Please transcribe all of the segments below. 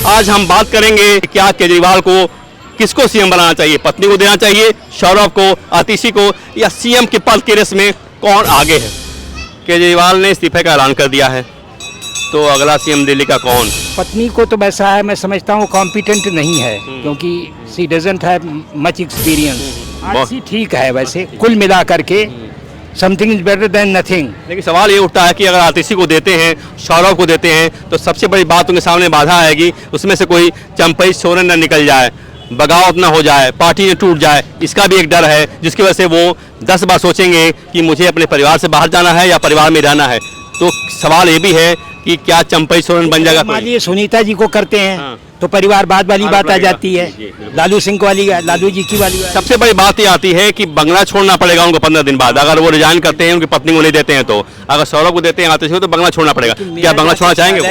आज हम बात करेंगे क्या केजरीवाल को किसको सीएम बनाना चाहिए, पत्नी को देना चाहिए, सौरभ को, आतिशी को, या सीएम के पद के रेस में कौन आगे है। केजरीवाल ने इस्तीफे का ऐलान कर दिया है, तो अगला सीएम दिल्ली का कौन। पत्नी को तो वैसा है, मैं समझता हूँ कॉम्पिटेंट नहीं है, क्योंकि सी डजंट हैव मच एक्सपीरियंस। ठीक है वैसे कुल मिला करके, something is better than nothing. लेकिन सवाल ये उठता है कि अगर आतिशी को देते हैं, सौरभ को देते हैं, तो सबसे बड़ी बात उनके सामने बाधा आएगी, उसमें से कोई चंपई सोरेन न निकल जाए, बगावत न हो जाए, पार्टी न टूट जाए, इसका भी एक डर है, जिसकी वजह से वो 10 बार सोचेंगे कि मुझे अपने परिवार से बाहर जाना है या परिवार में रहना है। तो सवाल ये भी है कि क्या चंपई सोरेन बन जाएगा। मान लीजिए सुनीता जी को करते हैं, हाँ। तो परिवार बाद वाली बात आ जाती है, लालू सिंह वाली, लालू जी की वाली। सबसे बड़ी बात ये आती है कि बंगला छोड़ना पड़ेगा उनको 15 दिन बाद, अगर वो रिजाइन करते हैं, उनकी पत्नी को नहीं देते हैं। तो अगर सौरभ को देते हैं, आतिशी को, तो बंगला छोड़ना पड़ेगा। क्या बंगला छोड़ना चाहेंगे वो?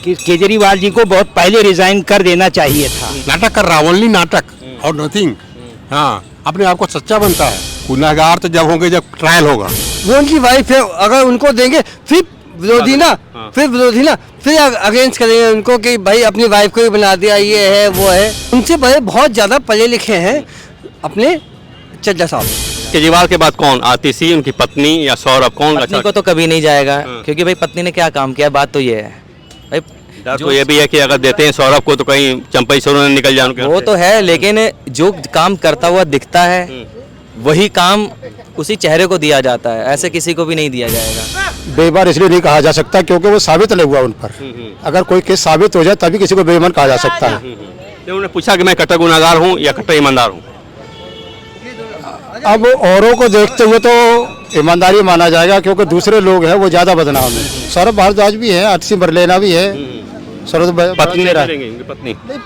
कि केजरीवाल जी को बहुत पहले रिजाइन कर देना चाहिए था। नाटक कर रहा, ओनली नाटक और नथिंग। हाँ, अपने आप को सच्चा बनता है। गुनहगार तो जब होंगे जब ट्रायल होगा। वो उनकी वाइफ है, अगर उनको देंगे फिर विरोधी ना फिर अगेंस्ट करेंगे उनको कि भाई अपनी वाइफ को ही बना दिया, ये है वो है। उनसे बड़े बहुत ज़्यादा पढ़े लिखे हैं अपने चड्डा साहब। केजरीवाल के बाद कौन, आतिशी, उनकी पत्नी, या सौरभ, कौन? पत्नी को तो कभी नहीं जाएगा, क्योंकि भाई पत्नी ने क्या काम किया, बात तो ये है भाई। तो ये भी है कि अगर देते हैं सौरभ को, तो कहीं चंपई सोरेन निकल जाए उनके। वो तो है, लेकिन जो काम करता हुआ दिखता है वही काम उसी चेहरे को दिया जाता है, ऐसे किसी को भी नहीं दिया जाएगा। बेईमान इसलिए नहीं कहा जा सकता क्योंकि वो साबित नहीं हुआ उन पर। अगर कोई केस साबित हो जाए तभी किसी को बेईमान कहा जा सकता है। उन्होंने पूछा कि मैं कट्टर गुनाहगार हूँ या कट्टर ईमानदार हूँ। अब औरों को देखते हुए तो ईमानदारी माना जाएगा, क्योंकि दूसरे लोग हैं वो ज्यादा बदनाम है। सौरभ भारद्वाज भी है, आतिशी मरलेना भी है। सौरभ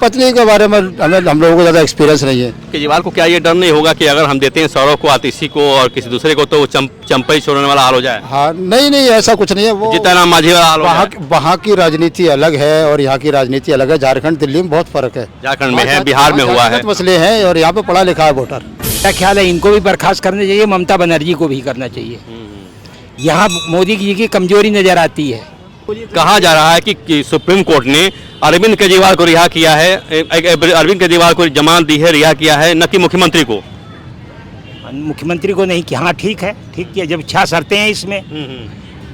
पत्नी के बारे में हम लोगों को ज्यादा एक्सपीरियंस नहीं है। केजरीवाल को क्या ये डर नहीं होगा कि अगर हम देते हैं सौरभ को, आतिशी को और किसी दूसरे को, तो चंपई सोरेन वाला हाल हो जाए? हाँ, नहीं ऐसा कुछ नहीं है। वो जीतन मांझी वाला हाल हो जाए। वहाँ की राजनीति अलग है और यहाँ की राजनीति अलग है। झारखंड दिल्ली में बहुत फर्क है। झारखंड में है, बिहार में हुआ है, मसले हैं, और यहाँ पे पढ़ा लिखा है वोटर। क्या ख्याल है, इनको भी बर्खास्त करना चाहिए, ममता बनर्जी को भी करना चाहिए। यहाँ मोदी जी की कमजोरी नजर आती है। कहा जा रहा है कि सुप्रीम कोर्ट ने अरविंद केजरीवाल को रिहा किया है, अरविंद केजरीवाल को जमानत दी है, रिहा किया है, न कि मुख्यमंत्री को। मुख्यमंत्री को नहीं किया। हाँ ठीक है, ठीक किया। जब 6 शर्तें हैं इसमें,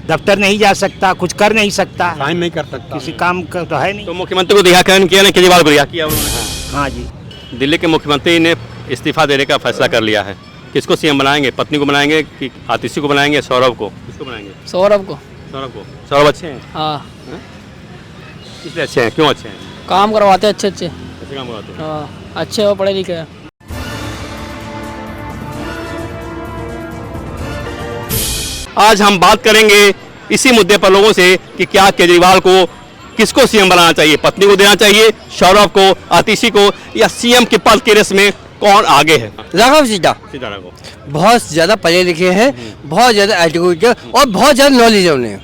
दफ्तर नहीं जा सकता, कुछ कर नहीं सकता, साइन नहीं कर सकता, किसी काम का तो है नहीं। तो मुख्यमंत्री को रिहा किया ना, केजरीवाल को रिहा किया उन्होंने। हाँ जी। दिल्ली के मुख्यमंत्री ने इस्तीफा देने का फैसला कर लिया है। किसको सीएम बनाएंगे, पत्नी को बनाएंगे कि आतिशी को बनाएंगे, सौरभ को? किसको बनाएंगे? सौरभ को। सौरभ अच्छे हैं? हाँ। इसलिए अच्छे हैं? क्यों अच्छे हैं? काम करवाते अच्छे अच्छे काम करवाते हैं। हाँ, अच्छे हो, पढ़े लिखे हैं। आज हम बात करेंगे इसी मुद्दे पर लोगों से कि क्या केजरीवाल को किसको सीएम बनाना चाहिए, पत्नी को देना चाहिए, सौरभ को, आतिशी को, या सीएम के पद के रेस में कौन आगे है। राघव सीधा को बहुत ज़्यादा पढ़े लिखे हैं, बहुत ज़्यादा एजुकेटेड और बहुत ज़्यादा नॉलेज है उन्हें।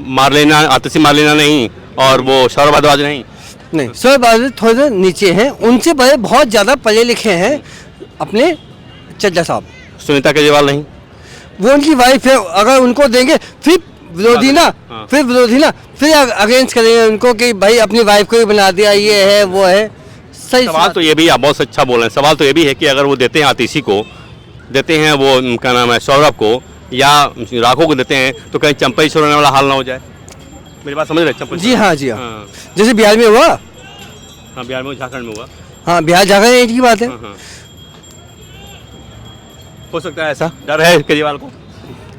मार आतिशी मार लेना नहीं, और वो सौरभ भारद्वाज नहीं। सौरभ भारद्वाज थोड़े नीचे हैं, उनसे बड़े बहुत ज़्यादा पढ़े लिखे हैं अपने चड्डा साहब। सुनीता केजरीवाल नहीं। वो उनकी वाइफ है, अगर उनको देंगे फिर विरोधी ना फिर अगेंस्ट करेंगे उनको कि भाई अपनी वाइफ को ही बना दिया, ये है वो है। सही सवाल तो ये भी, आप बहुत अच्छा बोल रहे हैं, सवाल तो ये भी है कि अगर वो देते हैं आतिशी को, देते हैं वो क्या नाम है सौरभ को, या राघव को देते हैं, तो कहीं चंपई सोरेन वाला हाल ना हो जाए। मेरी बात समझ रहे? चंपई जी हाँ। जैसे बिहार में हुआ। हाँ, बिहार में, झारखंड में हुआ। हाँ, बिहार झारखंड की बात है। हो सकता है ऐसा डर है केजरीवाल को?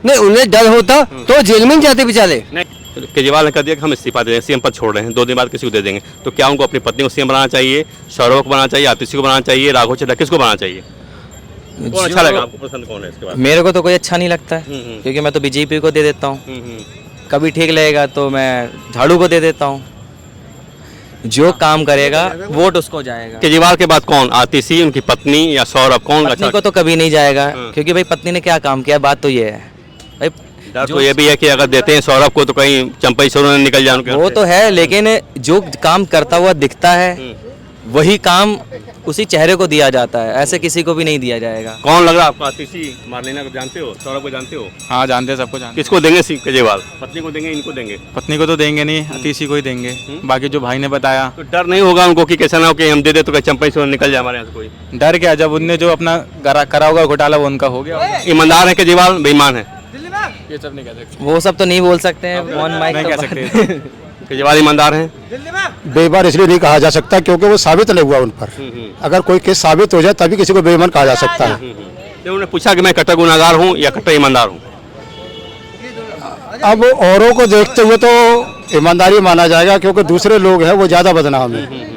नहीं, उन्हें डर होता तो जेल में जाते बेचारे। नहीं, केजरीवाल ने कह दिया कि हम इस्तीफा दे देंगे, सीएम पद छोड़ रहे हैं, 2 दिन बाद किसी को दे देंगे। तो क्या उनको अपनी पत्नी को सीएम बनाना चाहिए, सौरभ को बनाना चाहिए, आतिशी को बनाना चाहिए, राघव चड्ढा, किसको बनाना चाहिए? कौन अच्छा लगा आपको, पसंद कौन है इसके बाद? मेरे को तो कोई अच्छा नहीं लगता है, क्योंकि मैं तो बीजेपी को दे देता हूँ। कभी ठीक लगेगा तो मैं झाड़ू को दे देता हूँ। जो काम करेगा वोट उसको जाएगा। केजरीवाल के बाद कौन, आतिशी, उनकी पत्नी, या सौरभ, कौन? पत्नी को तो कभी नहीं जाएगा, क्योंकि भाई पत्नी ने क्या काम किया, बात तो ये है भाई। तो ये भी है कि अगर देते हैं सौरभ को, तो कहीं चंपई सोरेन निकल जाए उनके। वो तो है, लेकिन जो काम करता हुआ दिखता है वही काम उसी चेहरे को दिया जाता है, ऐसे किसी को भी नहीं दिया जाएगा। कौन लग रहा है आपको आतिशी मारलेना को जानते हो, सौरभ को जानते हो? हाँ जानते हैं, सबको जानते किसको देंगे केजरीवाल? पत्नी को देंगे, इनको देंगे? हैं। पत्नी को तो देंगे नहीं, अतीशी को ही देंगे। बाकी जो भाई ने बताया, तो डर नहीं होगा उनको कि कैसा ना हो कि हम दे दे तो चंपई सोरेन निकल जाए हमारे यहाँ से कोई? डर क्या, जब उनने जो अपना करा होगा घोटाला वो उनका हो गया। ईमानदार है केजरीवाल, बेईमान है? ये सब नहीं कह सकते, वो सब तो नहीं बोल सकते हैं ऑन माइक, नहीं तो कह बात- सकते। केजरीवाल ईमानदार है? बेईमान इसलिए नहीं कहा जा सकता क्योंकि वो साबित नहीं हुआ उन पर। अगर कोई केस साबित हो जाए तभी किसी को बेईमान कहा जा सकता है। उन्होंने पूछा कि मैं कट्टर गुनाहगार हूँ या कट्टर ईमानदार हूँ? अब औरों को देखते हुए तो ईमानदारी माना जाएगा क्योंकि दूसरे लोग हैं वो ज्यादा बदनाम है।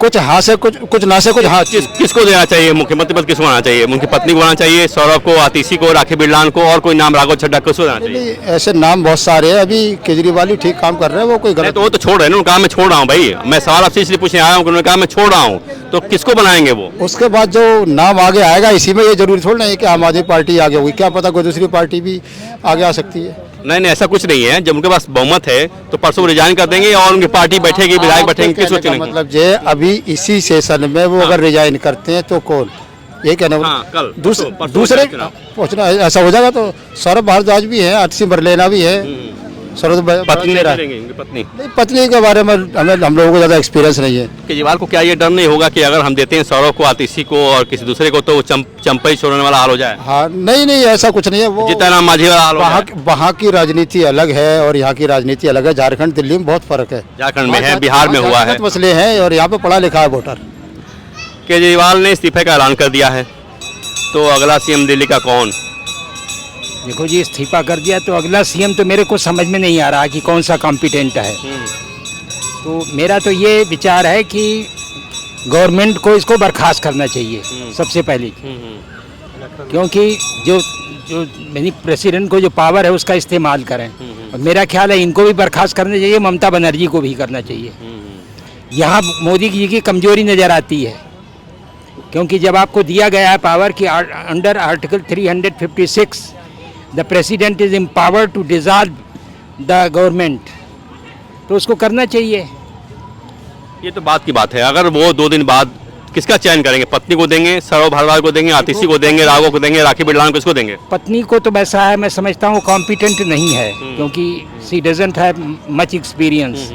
कुछ हाँ से कुछ ना से कुछ हाँ। किसको देना चाहिए मुख्यमंत्री पद? किसको आना चाहिए? उनकी पत्नी को आना चाहिए, सौरभ को, आतिशी को, राखी बिरलान को, और कोई नाम राघव चड्ढा, किसको देना चाहिए? नहीं, ऐसे नाम बहुत सारे हैं। अभी केजरीवाल ही ठीक काम कर रहे हैं, वो कोई नहीं गलत तो वो तो छोड़ रहे हैं ना, उन्होंने कहा मैं छोड़ रहा हूँ भाई, मैं सवाल आपसे इसलिए पूछने आया हूँ कि उन्होंने कहा मैं छोड़ रहा हूँ, तो किसको बनाएंगे वो? उसके बाद जो नाम आगे आएगा इसी में ये जरूरी थोड़ा नहीं है कि आम आदमी पार्टी आगे होगी, क्या पता कोई दूसरी पार्टी भी आगे आ सकती है। नहीं ऐसा कुछ नहीं है, जब उनके पास बहुमत है तो परसों रिजाइन कर देंगे और उनकी पार्टी बैठेगी, विधायक बैठेंगे, किसको कहने का चुनेंगे? मतलब ये अभी इसी सेशन में वो अगर रिजाइन करते हैं तो कौन, ये कहना हाँ, कल, परसों दूसरे चुनाव। पहुंचना ऐसा हो जाएगा तो सौरभ भारद्वाज भी है, आतिशी मरलेना भी है, सौरभ पत्नी मेरा चलेंगे, उनकी पत्नी। नहीं, पत्नी के बारे में हम लोगों को ज्यादा एक्सपीरियंस नहीं है। केजरीवाल को क्या ये डर नहीं होगा कि अगर हम देते हैं सौरभ को, आतिशी को और किसी दूसरे को तो चंपई सोरेन वाला हाल हो जाए? हाँ नहीं ऐसा कुछ नहीं है। वो जीतन मांझी वाला हाल हो जाए? वहाँ की राजनीति अलग है और यहाँ की राजनीति अलग है। झारखंड दिल्ली में बहुत फर्क है। झारखंड में है, बिहार में हुआ है। जातिगत मसले हैं और यहाँ पे पढ़ा लिखा है वोटर। केजरीवाल ने इस्तीफे का ऐलान कर दिया है, तो अगला सीएम दिल्ली का कौन? देखो जी, इस्तीफा कर दिया तो अगला सीएम तो मेरे को समझ में नहीं आ रहा कि कौन सा कॉम्पिटेंट है। तो मेरा तो ये विचार है कि गवर्नमेंट को इसको बर्खास्त करना चाहिए सबसे पहले, क्योंकि जो जो यानी प्रेसिडेंट को जो पावर है उसका इस्तेमाल करें। और मेरा ख्याल है इनको भी बर्खास्त करना चाहिए, ममता बनर्जी को भी करना चाहिए। यहाँ मोदी जी की कमजोरी नज़र आती है, क्योंकि जब आपको दिया गया है पावर कि under article 356 the president is empowered to dissolve the government, तो उसको करना चाहिए। ये तो बात की बात है। अगर वो 2 दिन बाद किसका चयन करेंगे? पत्नी को देंगे, सौरभ भारद्वाज को देंगे, आतिशी को देंगे, राघव को देंगे, राखी बिरलान को, किसको देंगे? पत्नी को तो वैसा है, मैं समझता हूँ कॉम्पिटेंट नहीं है, क्योंकि सी डजंट हैव मच एक्सपीरियंस।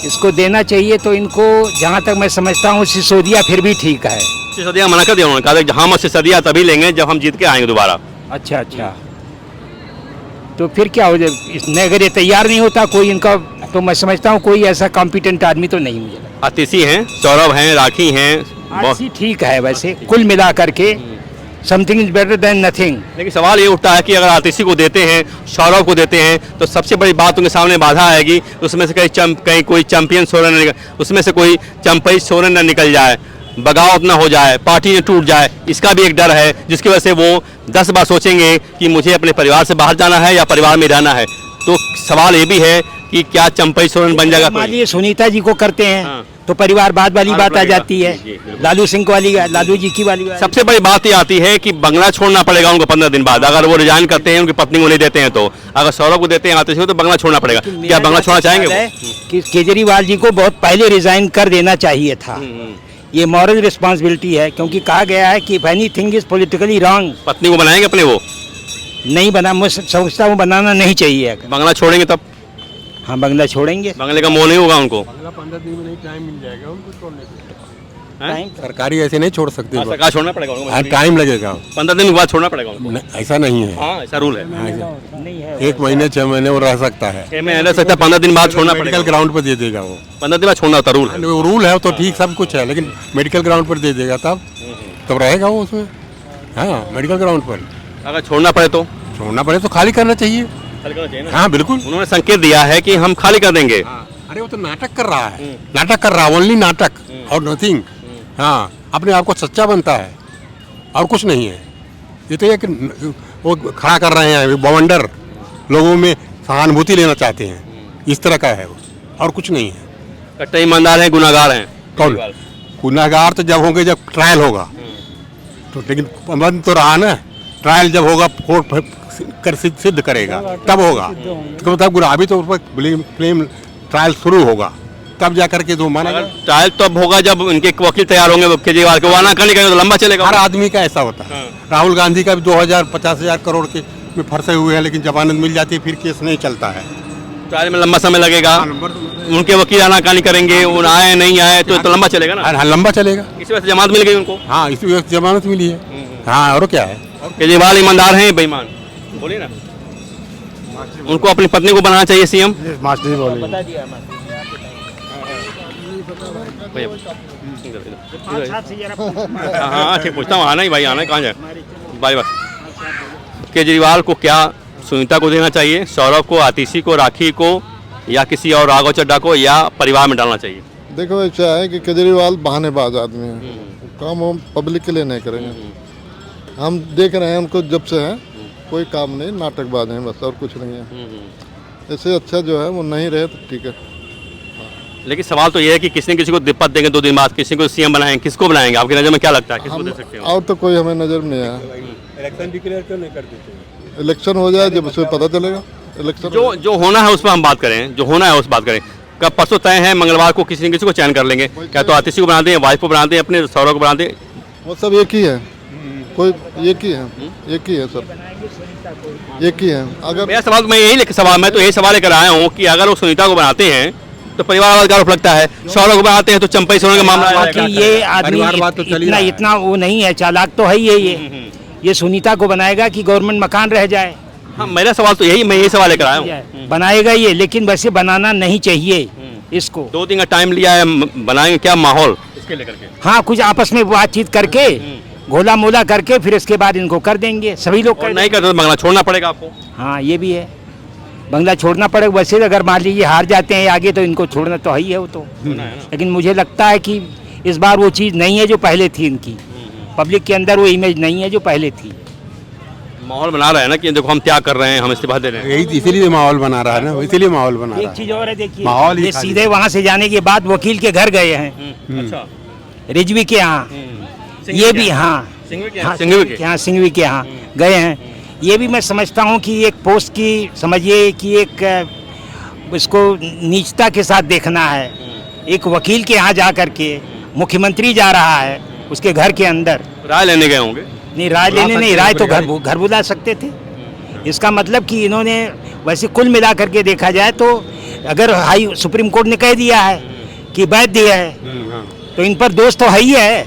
इसको देना चाहिए तो इनको, जहाँ तक मैं समझता हूँ सिसोदिया फिर भी ठीक है। सिसोदिया मना कर दिया उन्होंने, कहा हाँ मत सिसोदिया तभी लेंगे जब हम जीत के आएंगे दोबारा। अच्छा तो फिर क्या हो जाए, इसने अगर ये तैयार नहीं होता कोई इनका, तो मैं समझता हूँ कोई ऐसा कॉम्पिटेंट आदमी तो नहीं मुझे लगता। आतिशी हैं, सौरभ हैं, राखी हैं, आतिशी ठीक है वैसे कुल मिला करके, something is better than nothing. लेकिन सवाल ये उठता है कि अगर आतिशी को देते हैं, सौरभ को देते हैं, तो सबसे बड़ी बात उनके सामने बाधा आएगी, उसमें से कहीं कोई चैंपियन सोरेन न निकल, उसमें से कोई चंपई सोरेन न निकल जाए, बगावत ना हो जाए, पार्टी न टूट जाए, इसका भी एक डर है, जिसकी वजह से वो 10 बार सोचेंगे कि मुझे अपने परिवार से बाहर जाना है या परिवार में रहना है। तो सवाल ये भी है कि क्या चंपई सोरेन बन जाएगा मान कोई? लीजिए सुनीता जी को करते हैं हाँ। तो परिवारवाद वाली हाँ, बात आ लगेगा। जाती है, जी, बिल्कुल। लालू सिंह वाली, लालू जी की वाली। सबसे बड़ी बात ये आती है कि बंगला छोड़ना पड़ेगा उनको 15 दिन बाद, अगर वो रिजाइन करते हैं, उनकी पत्नी को नहीं देते हैं तो। अगर सौरभ को देते हैं, आतिशी को, तो बंगला छोड़ना पड़ेगा। क्या बंगला छोड़ना चाहेंगे वो? कि केजरीवाल जी को बहुत पहले रिजाइन कर देना चाहिए था। ये मॉरल रिस्पॉन्सिबिलिटी है, क्योंकि कहा गया है कि if anything is politically wrong, पत्नी को बनाएंगे अपने वो? नहीं बना, मैं समझता हूँ बनाना नहीं चाहिए। बंगला छोड़ेंगे तब? हाँ, बंगला छोड़ेंगे। बंगले का मोह नहीं होगा उनको? 15 दिन में नहीं टाइम मिल जाएगा उनको छोड़ने के लिए। हैं? सरकारी ऐसे नहीं छोड़ सकते। सरकार छोड़ना पड़ेगा उनको? हाँ, टाइम लगेगा। 15 दिन के बाद छोड़ना पड़ेगा उनको? ऐसा नहीं है। हाँ, ऐसा रूल है। नहीं है 1 महीने 6 महीने वो रह सकता है। मैं रह सकता 15 दिन बाद छोड़ना पड़ेगा? मेडिकल ग्राउंड पर दे देगा वो। 15 दिन बाद छोड़ना होता रूल है। वो रूल है तो ठीक सब कुछ है, लेकिन मेडिकल ग्राउंड पर दे देगा तब रहेगा वो उसमें। हाँ, मेडिकल ग्राउंड पर। अगर छोड़ना पड़े तो? छोड़ना पड़े तो खाली करना चाहिए। खाली करना चाहिए ना? हाँ बिल्कुल। उन्होंने संकेत दिया है कि हम खाली कर देंगे। अरे वो तो नाटक कर रहा है, नाटक कर रहा है, ओनली नाटक और नथिंग। हाँ, अपने आप को सच्चा बनता है और कुछ नहीं है। ये तो एक वो खड़ा कर रहे हैं बवंडर, लोगों में सहानुभूति लेना चाहते हैं, इस तरह का है वो, और कुछ नहीं है। कट्टर ईमानदार हैं, गुनाहगार हैं? कौन? गुनाहगार तो जब होंगे जब ट्रायल होगा तो, लेकिन बंद तो रहा ना। ट्रायल जब होगा, कोर्ट कर सिद्ध करेगा तब होगा। तो मतलब अभी तो उस पर ब्लेम ट्रायल शुरू होगा, तब जा करके तो माना अगर जाए। ट्रायल तब होगा जब इनके वकील तैयार होंगे केजरीवाल के, वो आनाकानी करेंगे तो लंबा चलेगा। हर आदमी का ऐसा होता है। राहुल गांधी का भी 2000-50,000 करोड़ के में फंसे हुए हैं, लेकिन जमानत मिल जाती है, फिर केस नहीं चलता है। ट्रायल में लंबा समय लगेगा, उनके वकील आनाकानी करेंगे, उन आए नहीं आए तो लंबा चलेगा ना। हाँ, लंबा चलेगा। इस वजह से जमानत मिल गई उनको। हाँ, इसी वजह से जमानत मिली है। हाँ, और क्या है। केजरीवाल ईमानदार हैं बेईमान, बोलिए ना। उनको अपनी पत्नी को बनाना चाहिए सीएम। मास्टर जी बोले हाँ ठीक पूछता हूँ, आना ही भाई, आना है, कहाँ जाए भाई। बस केजरीवाल को क्या सुनीता को देना चाहिए, सौरभ को, आतिशी को, राखी को, या किसी और राघव चड्ढा को, या परिवार में डालना चाहिए? देखो ऐसा है कि केजरीवाल बहानेबाज आदमी है, काम हम पब्लिक के लिए नहीं करेंगे। हम देख रहे हैं उनको जब से है, कोई काम नहीं, नाटकबाज हैं बस, और कुछ नहीं है। इससे अच्छा जो है वो नहीं रहे तो ठीक है। लेकिन सवाल तो ये है कि किसी न किसी को दिक्कत देंगे 2 दिन बाद, किसी को सीएम बनाएंगे, किसको बनाएंगे? आपकी नज़र में क्या लगता है, किसको दे सकते हैं? और तो कोई हमें नज़र में नहीं आया। इलेक्शन डिक्लेयर क्यों नहीं कर देते? इलेक्शन हो जाए जब उसमें पता चलेगा। इलेक्शन जो होना है उस पर हम बात करें, जो होना है उस बात करें। कब परसों तय है, मंगलवार को किसी न किसी को चयन कर लेंगे। क्या तो आतिशी को बना दें, वाइफ को बना दें, अपने सौरभ को बना दें? वो सब एक ही है, कोई एक ही है, एक ही है सब, एक ही है। अगर मेरा सवाल मैं यही सवाल लेकर आया हूँ कि अगर वो सुनीता को बनाते हैं तो परिवारवाद का आरोप लगता है, सौरभ को बनाते हैं तो चंपई सोरेन का मामला आ बाकी जाएगा। ये आदमी परिवारवाद तो चल ही इतना रहा है। इतना वो नहीं है, चालाक तो है ही है ये सुनीता को बनाएगा कि गवर्नमेंट मकान रह जाए। हाँ, मेरा सवाल तो मैं यही सवाल लेकर आया हूँ। बनाएगा ये, लेकिन वैसे बनाना नहीं चाहिए इसको। 2 दिन का टाइम लिया है, बनाएंगे क्या माहौल इसके लेकर के? हाँ, कुछ आपस में बातचीत करके, घोला मोला करके, फिर इसके बाद इनको कर देंगे, सभी लोग और कर नहीं करते तो बंगला छोड़ना पड़ेगा आपको। हाँ, ये भी है, बंगला छोड़ना पड़ेगा। वैसे अगर मान लीजिए हार जाते हैं आगे तो इनको छोड़ना तो है ही है वो तो। लेकिन मुझे लगता है कि इस बार वो चीज़ नहीं है जो पहले थी इनकी, पब्लिक के अंदर वो इमेज नहीं है जो पहले थी। माहौल बना रहे हैं ना कि देखो हम क्या कर रहे हैं, हम इस्तीफा दे रहे हैं। यही इसीलिए माहौल बना रहा है ना, इसीलिए माहौल बना रहा एक है। चीज़ और है, देखिए माहौल ही ये खाली सीधे वहाँ से जाने के बाद वकील के घर गए हैं, अच्छा, रिजवी के यहाँ, सिंघवी ये के भी यहाँ? हाँ सिंघवी के हाँ, यहाँ? सिंघवी के? यहाँ सिंघवी के यहाँ गए हैं। ये भी मैं समझता हूँ कि एक पोस्ट की, समझिए कि एक इसको नीचता के साथ देखना है। एक वकील के यहाँ जा करके मुख्यमंत्री जा रहा है उसके घर के अंदर, राय लेने गए होंगे। नहीं राय लेने नहीं, राय तो घर बुला सकते थे। इसका मतलब कि इन्होंने वैसे कुल मिला करके देखा जाए तो अगर सुप्रीम कोर्ट ने कह दिया है कि वैध है तो इन पर दोष तो है ही है।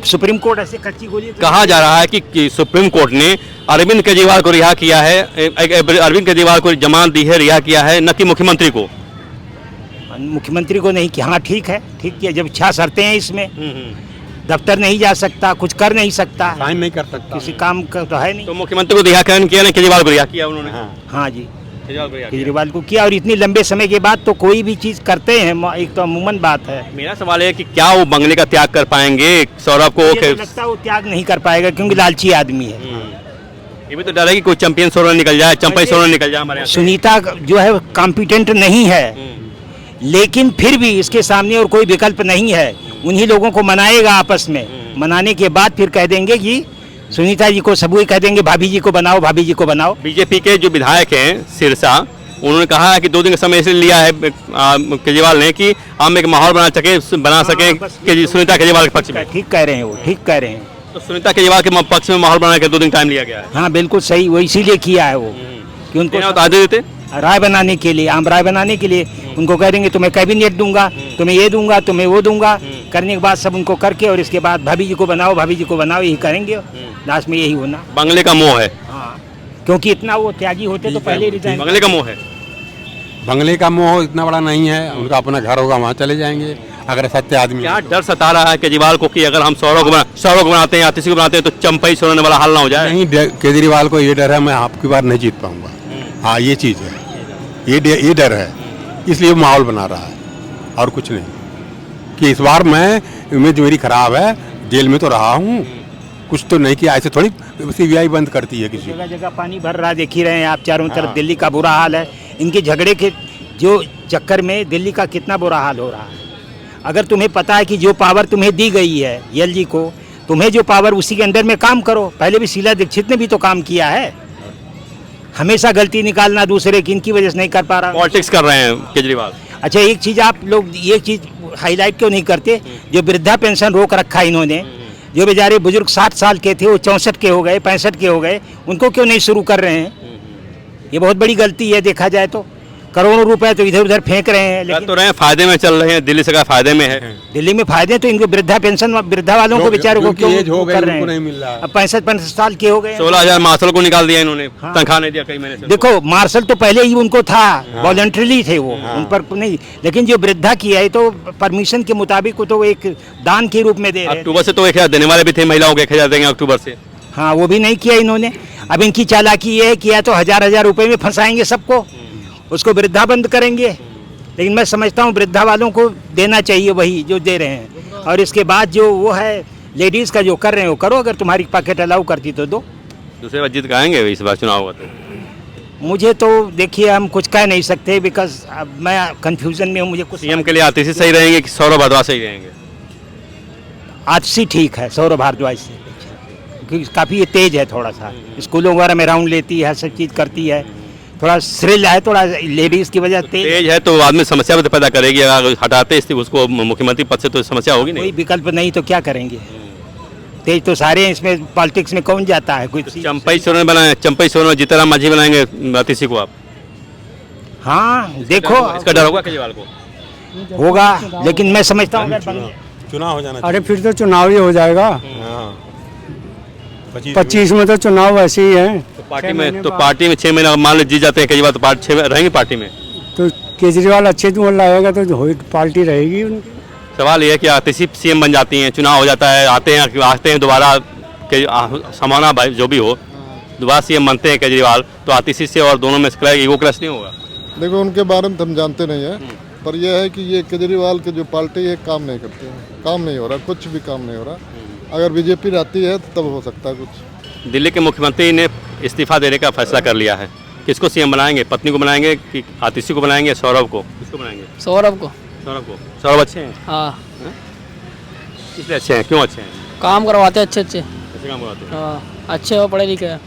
सुप्रीम कोर्ट ऐसे कच्ची गोली कहा जा रहा है कि सुप्रीम कोर्ट ने अरविंद केजरीवाल को रिहा किया है, अरविंद केजरीवाल को जमानत दी है, रिहा किया है, न कि मुख्यमंत्री को। मुख्यमंत्री को नहीं किया। हाँ ठीक है, ठीक है, जब 6 शर्तें हैं इसमें, दफ्तर नहीं जा सकता, कुछ कर नहीं सकता, साइन नहीं कर सकता, किसी काम का तो है नहीं। तो मुख्यमंत्री को रिहा किया ना, केजरीवाल को रिहा किया उन्होंने। हाँ जी, केजरीवाल को रिहा किया। केजरीवाल को किया, और इतनी लंबे समय के बाद तो कोई भी चीज़ करते हैं, एक तो अमूमन बात है। मेरा सवाल है कि क्या वो बंगले का त्याग कर पाएंगे सौरभ को? मुझे तो लगता है वो त्याग नहीं कर पाएगा क्योंकि लालची आदमी है। ये भी तो डर है कि कोई चैंपियन सोरेन निकल जाए, चंपई सोरेन निकल जाए हमारे यहाँ से। सुनीता जो है कॉम्पिटेंट नहीं है, लेकिन फिर भी इसके सामने और कोई विकल्प नहीं है। उन्हीं लोगों को मनाएगा आपस में, मनाने के बाद फिर कह देंगे कि सुनीता जी को, सब वही कह देंगे भाभी जी को बनाओ, भाभी जी को बनाओ। बीजेपी के जो विधायक हैं सिरसा, उन्होंने कहा है कि 2 दिन का समय इसलिए लिया है केजरीवाल ने कि हम एक माहौल बना सके कि सुनीता केजरीवाल के पक्ष में। ठीक कह रहे हैं वो, ठीक कह रहे हैं। तो सुनीता केजरीवाल के पक्ष में माहौल बना के 2 दिन टाइम लिया गया है। हाँ बिल्कुल सही, वो इसीलिए किया है वो कि उनको आदे देते राय बनाने के लिए, आम राय बनाने के लिए उनको कह देंगे तुम्हें कैबिनेट दूंगा, तुम्हें ये दूंगा, तुम्हें वो दूंगा। करने के बाद सब उनको करके और इसके बाद भाभी जी को बनाओ, भाभी जी को बनाओ, यही करेंगे। लास्ट में यही होना। बंगले का मोह है। हाँ, क्योंकि इतना वो त्यागी होते तो पहले रिजाइन। बंगले का मोह है। बंगले का मोह इतना बड़ा नहीं है, उनका अपना घर होगा, वहाँ चले जाएंगे अगर सत्य आदमी। क्या डर सता रहा है केजरीवाल को कि अगर हम सौरभ को बनाते हैं या किसी को बनाते हैं तो चंपई सोरेन वाला हाल ना हो जाए? नहीं, केजरीवाल को ये डर है मैं आपकी बार नहीं जीत पाऊंगा। हाँ, ये चीज़ है, ये डर है, इसलिए माहौल बना रहा है और कुछ नहीं। कि इस बार मैं इमेज मेरी खराब है, जेल में तो रहा हूँ, कुछ तो नहीं किया। ऐसे थोड़ी सीबीआई बंद करती है किसी। जगह जगह पानी भर रहा है, देख ही रहे हैं आप, चारों तरफ दिल्ली का बुरा हाल है। इनके झगड़े के जो चक्कर में दिल्ली का कितना बुरा हाल हो रहा है। अगर तुम्हें पता है कि जो पावर तुम्हें दी गई है एलजी को, तुम्हें जो पावर, उसी के अंदर में काम करो। पहले भी शीला दीक्षित ने भी तो काम किया है। हमेशा गलती निकालना दूसरे की, इनकी वजह से नहीं कर पा रहा। पॉलिटिक्स कर रहे हैं केजरीवाल। अच्छा एक चीज़ आप लोग ये चीज़ हाईलाइट क्यों नहीं करते, जो वृद्धा पेंशन रोक रखा है इन्होंने, जो बेचारे बुजुर्ग 60 साल के थे वो 64 के हो गए, 65 के हो गए, उनको क्यों नहीं शुरू कर रहे हैं? ये बहुत बड़ी गलती है देखा जाए तो। करोड़ों रुपए तो इधर उधर फेंक रहे हैं, कर लेकिन तो रहे हैं, फायदे में चल रहे हैं, दिल्ली सरकार फायदे में है। दिल्ली में फायदे तो इनको वृद्धा पेंशन वृद्धा वालों को बेचारों को क्यों एज हो गई कर रहे उनको हैं? नहीं मिल रहा है। अब 65 साल के हो गए हैं। 16,000 मार्शल को निकाल दिया इन्होंने, हाँ। तनख्वाह नहीं दिया कई महीने से। देखो मार्शल तो पहले ही उनको था, वॉलंटरीली थे वो, उन पर नहीं, लेकिन जो वृद्धा किया है तो परमिशन के मुताबिक वो तो एक दान के रूप में दे रहे हैं। अक्टूबर से तो 1,000 देने वाले भी थे, महिलाओं को 1,000 देंगे अक्टूबर से। हाँ वो भी नहीं किया इन्होंने। अब इनकी चालाकी ये है कि या तो 1,000 रुपए में फंसाएंगे सबको, उसको वृद्धा बंद करेंगे, लेकिन मैं समझता हूँ वृद्धा वालों को देना चाहिए वही जो दे रहे हैं, और इसके बाद जो वो है लेडीज़ का जो कर रहे हैं वो करो, अगर तुम्हारी पॉकेट अलाउ करती तो दो। दूसरे बार जीत गाएंगे इस बार चुनाव हुआ तो। मुझे तो देखिए हम कुछ कह नहीं सकते, बिकॉज अब मैं कंफ्यूजन में हूँ, मुझे कुछ सीएम के लिए आतिशी सही रहेंगे कि सौरभ भारद्वाज सही रहेंगे? आतिशी ठीक है सौरभ भारद्वाज से, क्योंकि काफ़ी ये तेज है, थोड़ा सा स्कूलों वगैरह में राउंड लेती है, सब चीज़ करती है, थोड़ा श्रिल है, थोड़ा लेडीज़ की वजह तेज है तो आदमी समस्या भी पैदा करेगी, अगर हटाते उसको मुख्यमंत्री पद से तो समस्या होगी कोई नहीं। विकल्प नहीं तो क्या करेंगे? तेज तो सारे हैं, इसमें पॉलिटिक्स में कौन जाता है? कोई चंपई सोरेन बनाए, चंपई सोरेन और जीतनराम मांझी बनाएंगे आतिशी को आप? हाँ देखो इसका डर होगा केजरीवाल को? होगा, लेकिन मैं समझता हूँ अगर चुनाव हो जाना अरे फिर तो चुनाव ही हो जाएगा, 25 में तो चुनाव ऐसे ही है। तो पार्टी में 6 महीने मान लो जीत जाते हैं केजरीवाल, तो पार्टी 6 महीने रहेंगे पार्टी में। तो केजरीवाल अच्छे तो लाएगा तो पार्टी रहेगी उनकी। सवाल ये है कि आतिशी सीएम बन जाती हैं, चुनाव हो जाता है, आते हैं दोबारा के समाना भाई जो भी हो, दोबारा सीएम बनते हैं केजरीवाल, तो आतिशी से और दोनों में ईगो क्लैश नहीं होगा? देखो उनके बारे में तो हम जानते नहीं है, पर यह है कि ये केजरीवाल के जो पार्टी है काम नहीं करते हैं, काम नहीं हो रहा, कुछ भी काम नहीं हो रहा। अगर बीजेपी रहती है तो तब हो सकता है कुछ। दिल्ली के मुख्यमंत्री ने इस्तीफा देने का फैसला कर लिया है, किसको सीएम बनाएंगे? पत्नी को बनाएंगे कि आतिशी को बनाएंगे, सौरभ को? किसको बनाएंगे? सौरभ को। सौरभ अच्छे हैं? हाँ इसलिए अच्छे हैं, क्यों अच्छे हैं? काम करवाते अच्छे अच्छे। कैसे काम करवाते हैं? हाँ अच्छे हो, पढ़े लिखे हैं।